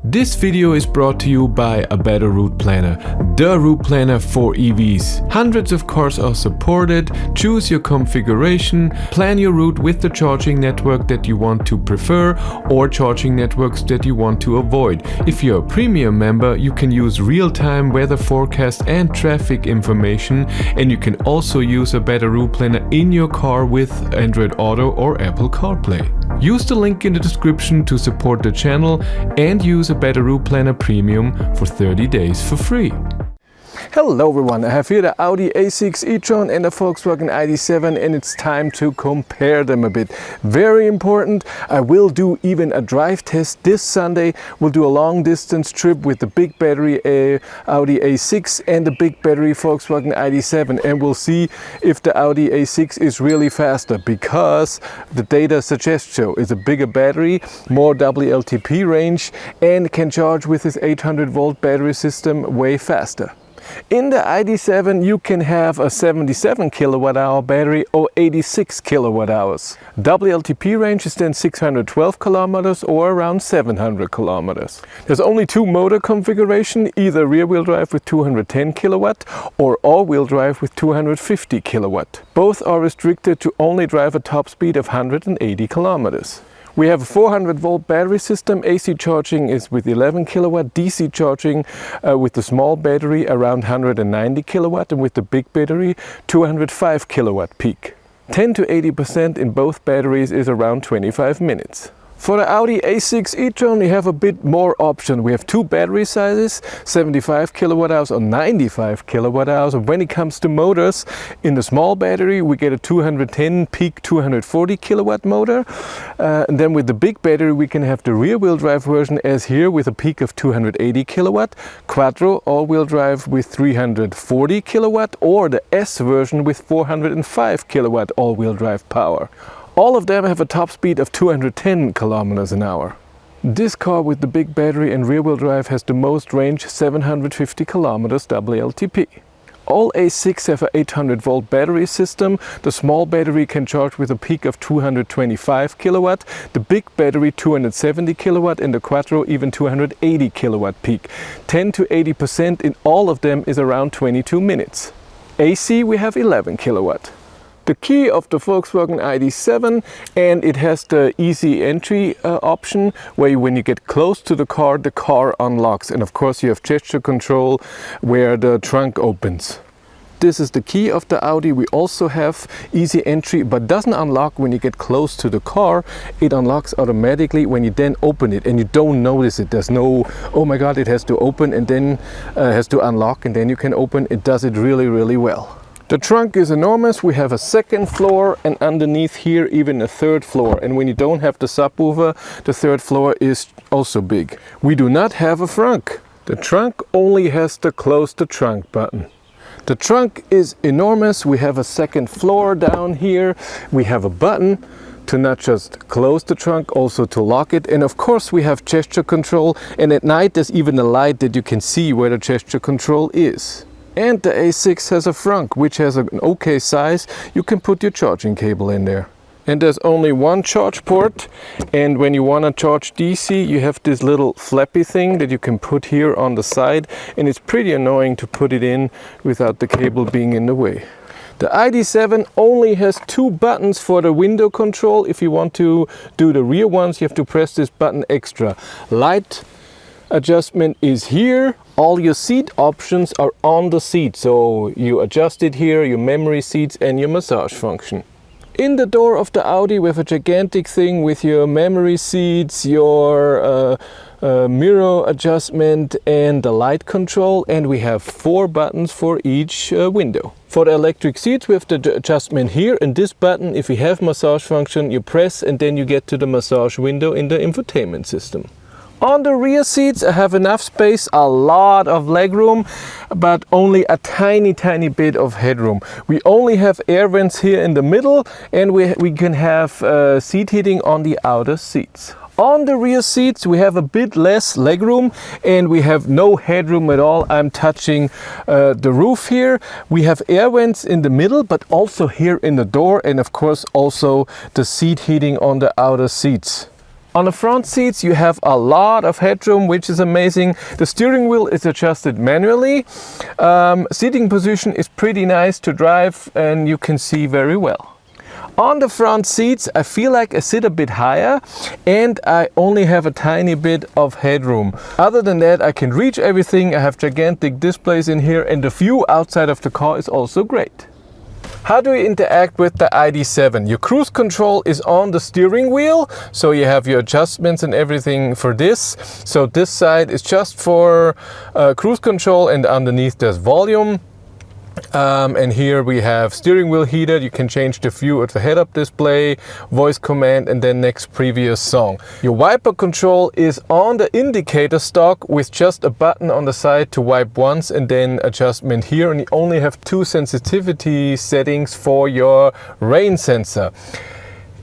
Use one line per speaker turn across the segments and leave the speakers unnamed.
This video is brought to you by A Better Route Planner, the route planner for EVs. Hundreds of cars are supported. Choose your configuration, plan your route with the charging network that you want to prefer or charging networks that you want to avoid. If you're a premium member, you can use real-time weather forecast and traffic information, and you can also use A Better Route Planner in your car with Android Auto or Apple CarPlay. Use the link in the description to support the channel and use A Better Route Planner Premium for 30 days for free.
Hello everyone, I have here the Audi A6 e-tron and the Volkswagen ID.7 and it's time to compare them a bit. Very important, I will do even a drive test this Sunday. We'll do a long distance trip with the big battery Audi A6 and the big battery Volkswagen ID.7, and we'll see if the Audi A6 is really faster, because the data suggests so. It's a bigger battery, more WLTP range, and can charge with this 800 volt battery system way faster. In the ID.7 you can have a 77 kilowatt hour battery or 86 kilowatt hours. WLTP range is then 612 kilometers or around 700 kilometers. There's only two motor configuration, either rear wheel drive with 210 kilowatt or all wheel drive with 250 kilowatt. Both are restricted to only drive a top speed of 180 kilometers. We have a 400 volt battery system. AC charging is with 11 kilowatt, DC charging with the small battery around 190 kilowatt, and with the big battery 205 kilowatt peak. 10 to 80% in both batteries is around 25 minutes. For the Audi A6 e-tron we have a bit more option. We have two battery sizes, 75 kilowatt hours or 95 kilowatt hours. And when it comes to motors, in the small battery we get a 210 peak 240 kilowatt motor. And then with the big battery we can have the rear wheel drive version as here with a peak of 280 kilowatt, quattro all wheel drive with 340 kilowatt, or the S version with 405 kilowatt all wheel drive power. All of them have a top speed of 210 kilometers an hour. This car with the big battery and rear wheel drive has the most range, 750 kilometers WLTP. All A6 have an 800 volt battery system. The small battery can charge with a peak of 225 kilowatt, the big battery 270 kilowatt, and the quattro even 280 kilowatt peak. 10 to 80% in all of them is around 22 minutes. AC we have 11 kilowatt. The key of the Volkswagen ID.7, and it has the easy entry option where when you get close to the car unlocks, and of course you have gesture control where the trunk opens. This is the key of the Audi. We also have easy entry, but doesn't unlock when you get close to the car. It unlocks automatically when you then open it, and you don't notice it. There's no, oh my god, it has to open and then has to unlock and then you can open. It does it really well. The trunk is enormous. We have a second floor, and underneath here even a third floor. And when you don't have the subwoofer, the third floor is also big. We do not have a frunk. The trunk only has the close the trunk button. The trunk is enormous. We have a second floor down here. We have a button to not just close the trunk, also to lock it. And of course we have gesture control, and at night there's even a light that you can see where the gesture control is. And the A6 has a frunk, which has an okay size. You can put your charging cable in there. And there's only one charge port, and when you want to charge DC you have this little flappy thing that you can put here on the side, and it's pretty annoying to put it in without the cable being in the way. The ID.7 only has two buttons for the window control. If you want to do the rear ones you have to press this button extra. Light adjustment is here. All your seat options are on the seat, so you adjust it here, your memory seats and your massage function. In the door of the Audi we have a gigantic thing with your memory seats, your mirror adjustment and the light control, and we have 4 buttons for each window. For the electric seats we have the adjustment here, and this button, if you have massage function, you press and then you get to the massage window in the infotainment system. On the rear seats I have enough space, a lot of legroom, but only a tiny bit of headroom. We only have air vents here in the middle, and we can have seat heating on the outer seats. On the rear seats we have a bit less legroom and we have no headroom at all. I'm touching the roof here. We have air vents in the middle, but also here in the door, and of course also the seat heating on the outer seats. On the front seats you have a lot of headroom, which is amazing. The steering wheel is adjusted manually. Seating position is pretty nice to drive and you can see very well. On the front seats I feel like I sit a bit higher and I only have a tiny bit of headroom. Other than that I can reach everything. I have gigantic displays in here and the view outside of the car is also great. How do you interact with the Id.7? Your cruise control is on the steering wheel, so you have your adjustments and everything for this. So this side is just for cruise control and underneath there's volume. And here we have steering wheel heater. You can change the view of the head-up display, voice command, and then next previous song. Your wiper control is on the indicator stock with just a button on the side to wipe once and then adjustment here. And you only have 2 sensitivity settings for your rain sensor.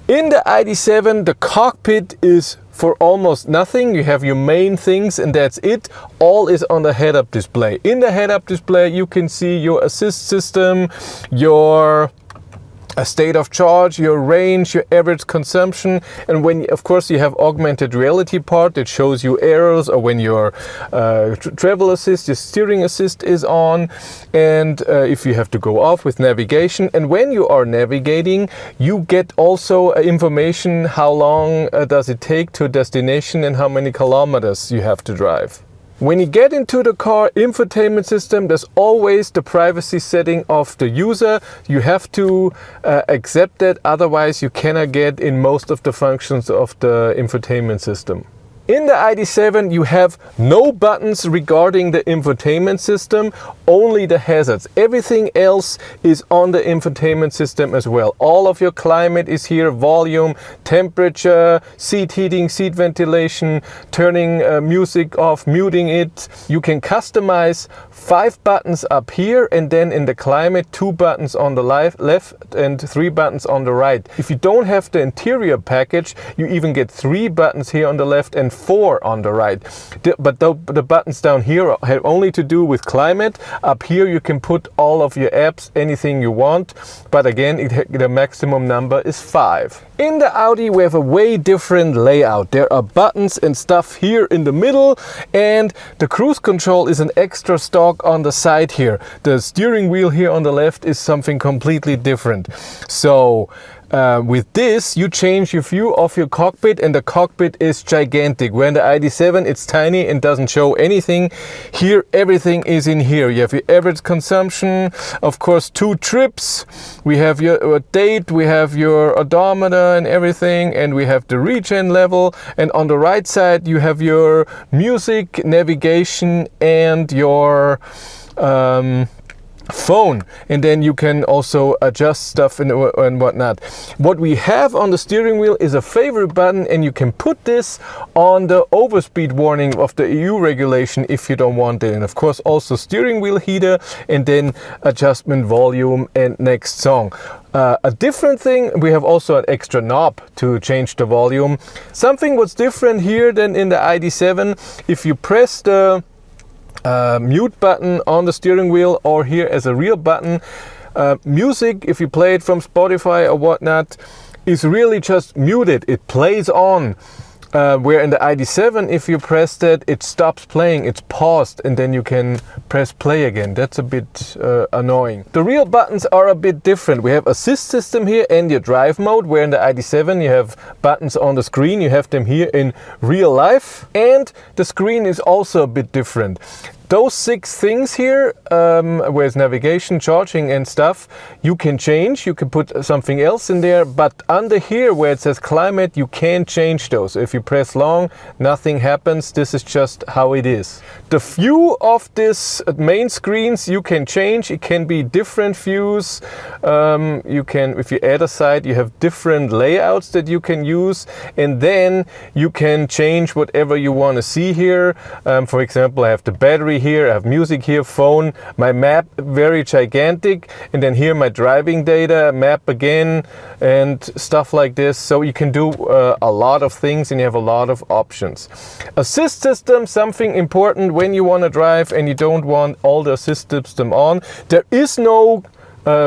In the Id.7, the cockpit is for almost nothing. You have your main things and that's it. All is on the head-up display. In the head-up display you can see your assist system, your state of charge, your range, your average consumption, and when of course you have augmented reality part that shows you arrows, or when your travel assist, your steering assist is on, and if you have to go off with navigation. And when you are navigating you get also information how long does it take to a destination and how many kilometers you have to drive. When you get into the car infotainment system, there's always the privacy setting of the user. You have to accept that, otherwise you cannot get in most of the functions of the infotainment system. In the Id.7 you have no buttons regarding the infotainment system, only the hazards. Everything else is on the infotainment system as well. All of your climate is here, volume, temperature, seat heating, seat ventilation, turning music off, muting it. You can customize 5 buttons up here, and then in the climate 2 buttons on the left and 3 buttons on the right. If you don't have the interior package, you even get 3 buttons here on the left and 4 on the right. But the buttons down here have only to do with climate. Up here you can put all of your apps, anything you want, but again the maximum number is 5. In the Audi we have a way different layout. There are buttons and stuff here in the middle, and the cruise control is an extra stock on the side here. The steering wheel here on the left is something completely different. So with this you change your view of your cockpit, and the cockpit is gigantic. Where in the Id.7 it's tiny and doesn't show anything. Here everything is in here. You have your average consumption, of course 2 trips, we have your date, we have your odometer and everything, and we have the regen level, and on the right side you have your music, navigation, and your phone, and then you can also adjust stuff and whatnot. What we have on the steering wheel is a favorite button, and you can put this on the overspeed warning of the EU regulation if you don't want it. And of course also steering wheel heater, and then adjustment volume and next song. A different thing, we have also an extra knob to change the volume. Something what's different here than in the Id.7, if you press the mute button on the steering wheel, or here as a real button, music, if you play it from Spotify or whatnot, is really just muted. It plays on. Where in the Id.7 if you press that, it stops playing, it's paused, and then you can press play again. That's a bit annoying. The real buttons are a bit different. We have assist system here and your drive mode, where in the Id.7 you have buttons on the screen. You have them here in real life, and the screen is also a bit different. Those 6 things here, where's navigation, charging and stuff, you can change. You can put something else in there, but under here where it says climate, you can't change those. If you press long, nothing happens. This is just how it is. The view of this main screens you can change. It can be different views. You can, if you add a side, you have different layouts that you can use, and then you can change whatever you want to see here. For example, I have the battery here, I have music here, phone, my map, very gigantic, and then here my driving data, map again, and stuff like this. So you can do a lot of things, and you have a lot of options. Assist system, something important when you want to drive and you don't want all the assist system on. There is no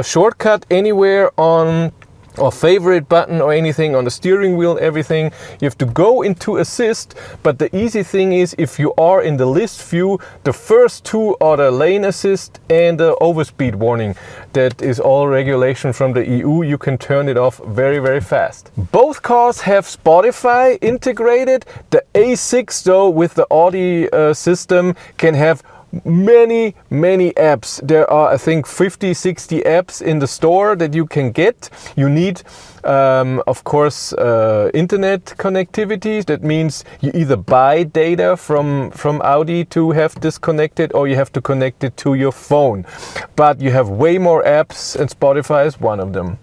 shortcut anywhere on or favorite button or anything on the steering wheel, everything. You have to go into assist, but the easy thing is if you are in the list view, the first two are the lane assist and the overspeed warning. That is all regulation from the EU. You can turn it off very, very fast. Both cars have Spotify integrated. The A6 though, with the Audi system, can have many apps. There are, I think, 50-60 apps in the store that you can get. You need of course internet connectivity. That means you either buy data from Audi to have this connected, or you have to connect it to your phone. But you have way more apps, and Spotify is one of them.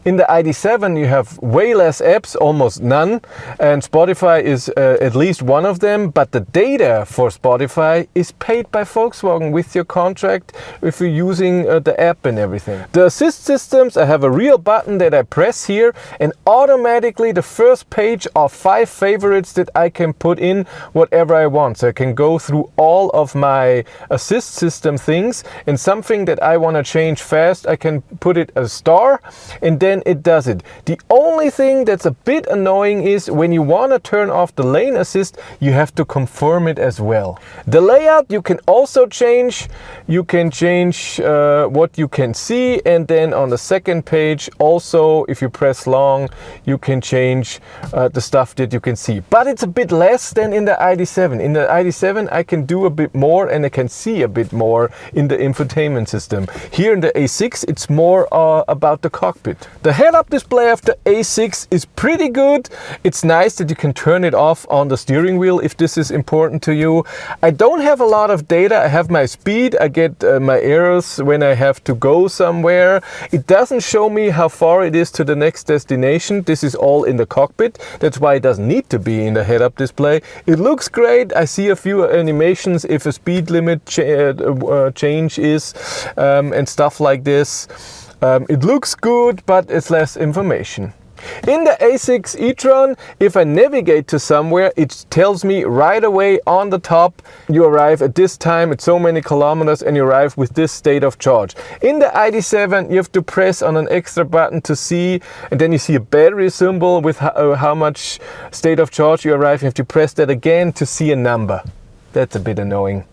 In the ID.7 you have way less apps, almost none, and Spotify is at least one of them, but the data for Spotify is paid by Volkswagen with your contract if you're using the app and everything. The assist systems, I have a real button that I press here, and automatically the first page are 5 favorites that I can put in whatever I want. So I can go through all of my assist system things, and something that I want to change fast, I can put it a star, and then it does it. The only thing that's a bit annoying is when you want to turn off the lane assist, you have to confirm it as well. The layout you can also change. You can change what you can see, and then on the second page also, if you press long, you can change the stuff that you can see. But it's a bit less than in the ID.7. In the ID.7 I can do a bit more, and I can see a bit more in the infotainment system. Here in the A6 it's more about the cockpit. The head-up display of the A6 is pretty good. It's nice that you can turn it off on the steering wheel if this is important to you. I don't have a lot of data. I have my speed. I get my errors when I have to go somewhere. It doesn't show me how far it is to the next destination. This is all in the cockpit. That's why it doesn't need to be in the head-up display. It looks great. I see a few animations if a speed limit change is and stuff like this. It looks good, but it's less information. In the A6 e-tron, if I navigate to somewhere, it tells me right away on the top, you arrive at this time at so many kilometers and you arrive with this state of charge. In the ID.7 you have to press on an extra button to see, and then you see a battery symbol with how much state of charge you arrive. You have to press that again to see a number. That's a bit annoying.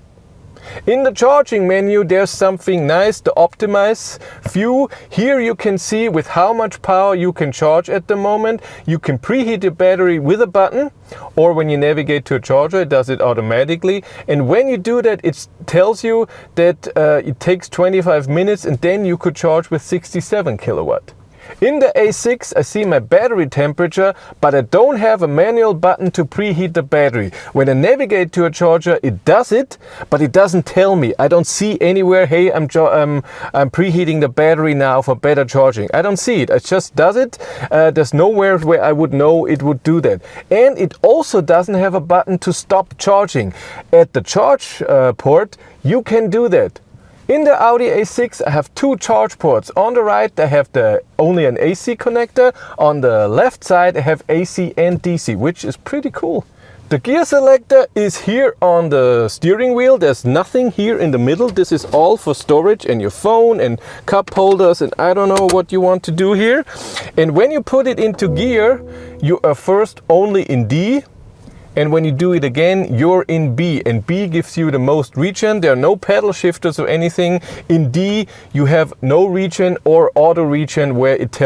In the charging menu there's something nice, the optimize view. Here you can see with how much power you can charge at the moment. You can preheat the battery with a button, or when you navigate to a charger it does it automatically. And when you do that, it tells you that it takes 25 minutes and then you could charge with 67 kilowatt. In the A6 I see my battery temperature, but I don't have a manual button to preheat the battery. When I navigate to a charger it does it, but it doesn't tell me. I don't see anywhere, hey, I'm preheating the battery now for better charging. I don't see it. It just does it. There's nowhere where I would know it would do that. And it also doesn't have a button to stop charging. At the charge port you can do that. In the Audi A6 I have 2 charge ports. On the right I have only an AC connector. On the left side I have AC and DC, which is pretty cool. The gear selector is here on the steering wheel. There's nothing here in the middle. This is all for storage and your phone and cup holders and I don't know what you want to do here. And when you put it into gear, you are first only in D. And when you do it again, you're in B, and B gives you the most regen. There are no pedal shifters or anything. In D, you have no regen or auto regen, where it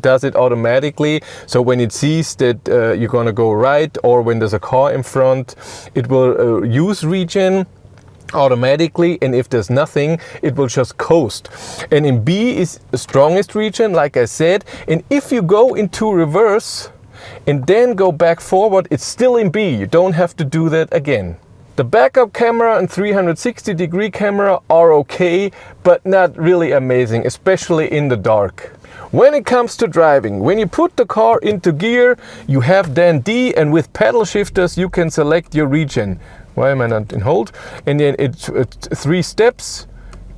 does it automatically. So when it sees that you're gonna go right, or when there's a car in front, it will use regen automatically, and if there's nothing it will just coast. And in B is the strongest regen, like I said. And if you go into reverse and then go back forward, it's still in B. You don't have to do that again. The backup camera and 360-degree camera are okay, but not really amazing, especially in the dark. When it comes to driving, when you put the car into gear, you have then D, and with pedal shifters you can select your regen. Why am I not in hold? And then it's 3 steps.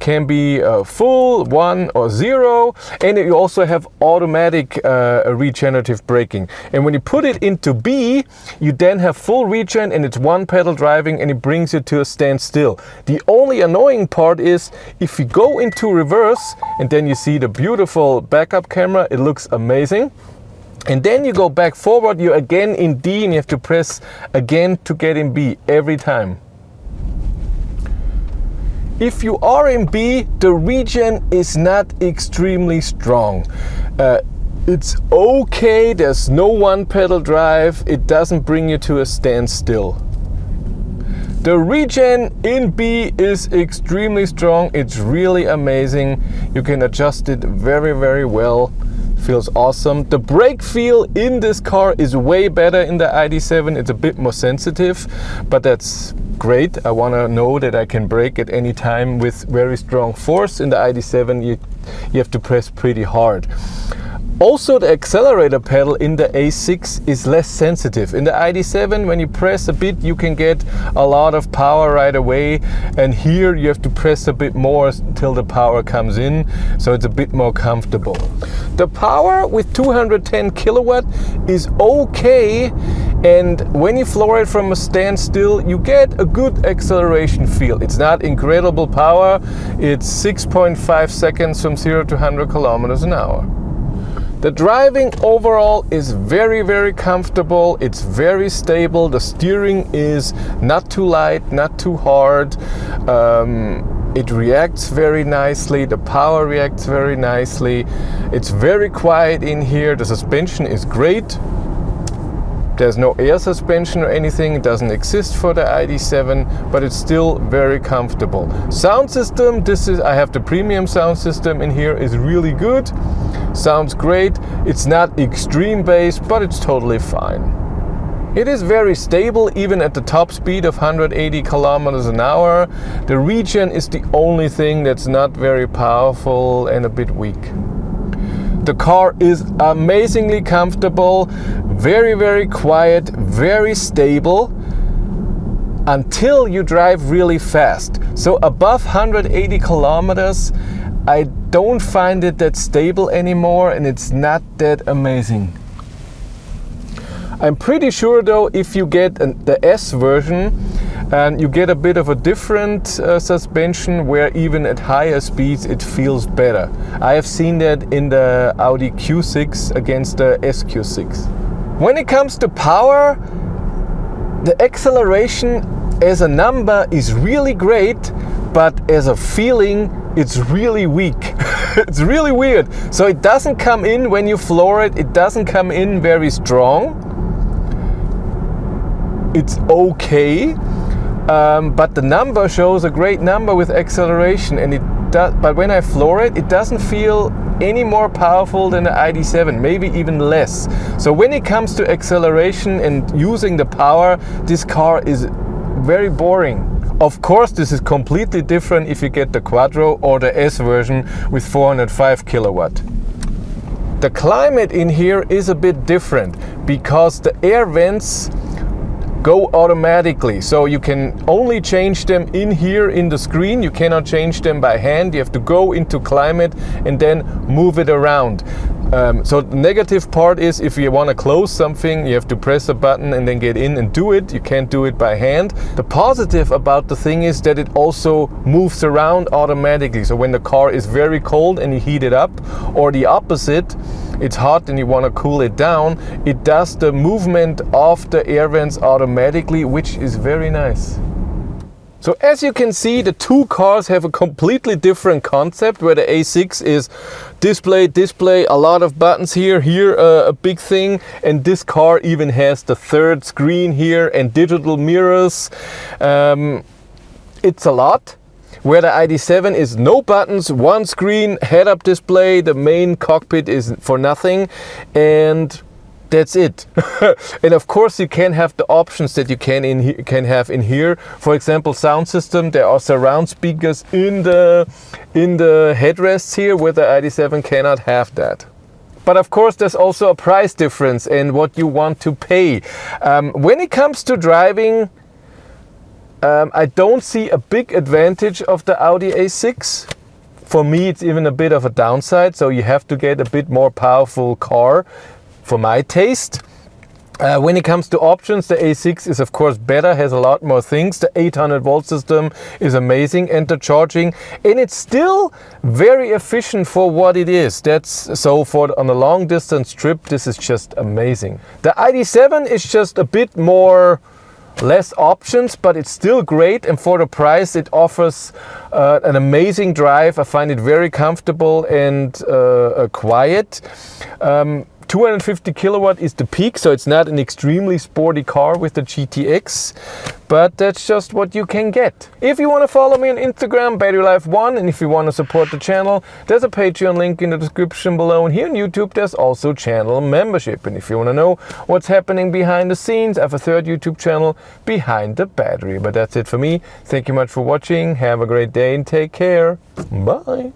can be full, 1 or 0, and you also have automatic regenerative braking. And when you put it into B, you then have full regen, and it's one pedal driving, and it brings you to a standstill. The only annoying part is if you go into reverse, and then you see the beautiful backup camera, it looks amazing. And then you go back forward, you're again in D, and you have to press again to get in B every time. If you are in B, the regen is not extremely strong. It's okay, there's no one pedal drive, it doesn't bring you to a standstill. The regen in B is extremely strong, it's really amazing. You can adjust it very, very well. Feels awesome. The brake feel in this car is way better in the ID.7. It's a bit more sensitive, but that's great. I want to know that I can brake at any time with very strong force. In the ID.7 you have to press pretty hard. Also, the accelerator pedal in the A6 is less sensitive. In the ID.7, when you press a bit, you can get a lot of power right away, and here you have to press a bit more until the power comes in, so it's a bit more comfortable. The power with 210 kilowatt is okay, and when you floor it from a standstill, you get a good acceleration feel. It's not incredible power, it's 6.5 seconds from 0 to 100 kilometers an hour. The driving overall is very, very comfortable. It's very stable. The steering is not too light, not too hard. It reacts very nicely. The power reacts very nicely. It's very quiet in here. The suspension is great. There's no air suspension or anything. It doesn't exist for the ID.7, but it's still very comfortable. Sound system, I have the premium sound system in here, is really good. Sounds great. It's not extreme bass, but it's totally fine. It is very stable even at the top speed of 180 kilometers an hour. The regen is the only thing that's not very powerful and a bit weak. The car is amazingly comfortable, very, very quiet, very stable until you drive really fast. So above 180 kilometers, I don't find it that stable anymore, and it's not that amazing. I'm pretty sure though, if you get the S version, and you get a bit of a different suspension where even at higher speeds it feels better. I have seen that in the Audi Q6 against the SQ6. When it comes to power, the acceleration as a number is really great, but as a feeling it's really weak. It's really weird. So it doesn't come in when you floor it, it doesn't come in very strong. It's okay. But the number shows a great number with acceleration, and but when I floor it, it doesn't feel any more powerful than the ID.7, maybe even less. So when it comes to acceleration and using the power, this car is very boring. Of course, this is completely different if you get the Quattro or the S version with 405 kilowatt. The climate in here is a bit different because the air vents go automatically, so you can only change them in here in the screen. You cannot change them by hand. You have to go into climate and then move it around. So the negative part is if you want to close something, you have to press a button and then get in and do it. You can't do it by hand. The positive about the thing is that it also moves around automatically. So when the car is very cold and you heat it up, or the opposite, it's hot and you want to cool it down, it does the movement of the air vents automatically, which is very nice. So as you can see, the two cars have a completely different concept, where the A6 is display, a lot of buttons here, a big thing, and this car even has the third screen here and digital mirrors. It's a lot. Where the ID.7 is no buttons, one screen, head-up display, the main cockpit is for nothing, and that's it. And of course you can have the options that you can have in here. For example, sound system, there are surround speakers in the headrests here, where the ID.7 cannot have that. But of course there's also a price difference in what you want to pay. When it comes to driving, I don't see a big advantage of the Audi A6. For me, it's even a bit of a downside, so you have to get a bit more powerful car for my taste. When it comes to options, the A6 is of course better, has a lot more things. The 800 volt system is amazing, and the charging, and it's still very efficient for what it is. That's so for on a long distance trip, this is just amazing. The Id.7 is just a bit more, less options, but it's still great, and for the price it offers an amazing drive. I find it very comfortable and quiet. 250 kilowatt is the peak, so it's not an extremely sporty car with the GTX, but that's just what you can get. If you want to follow me on Instagram, BatteryLife1, and if you want to support the channel, there's a Patreon link in the description below, and here on YouTube there's also channel membership. And if you want to know what's happening behind the scenes, I have a third YouTube channel, Behind the Battery. But that's it for me. Thank you much for watching, have a great day and take care. Bye.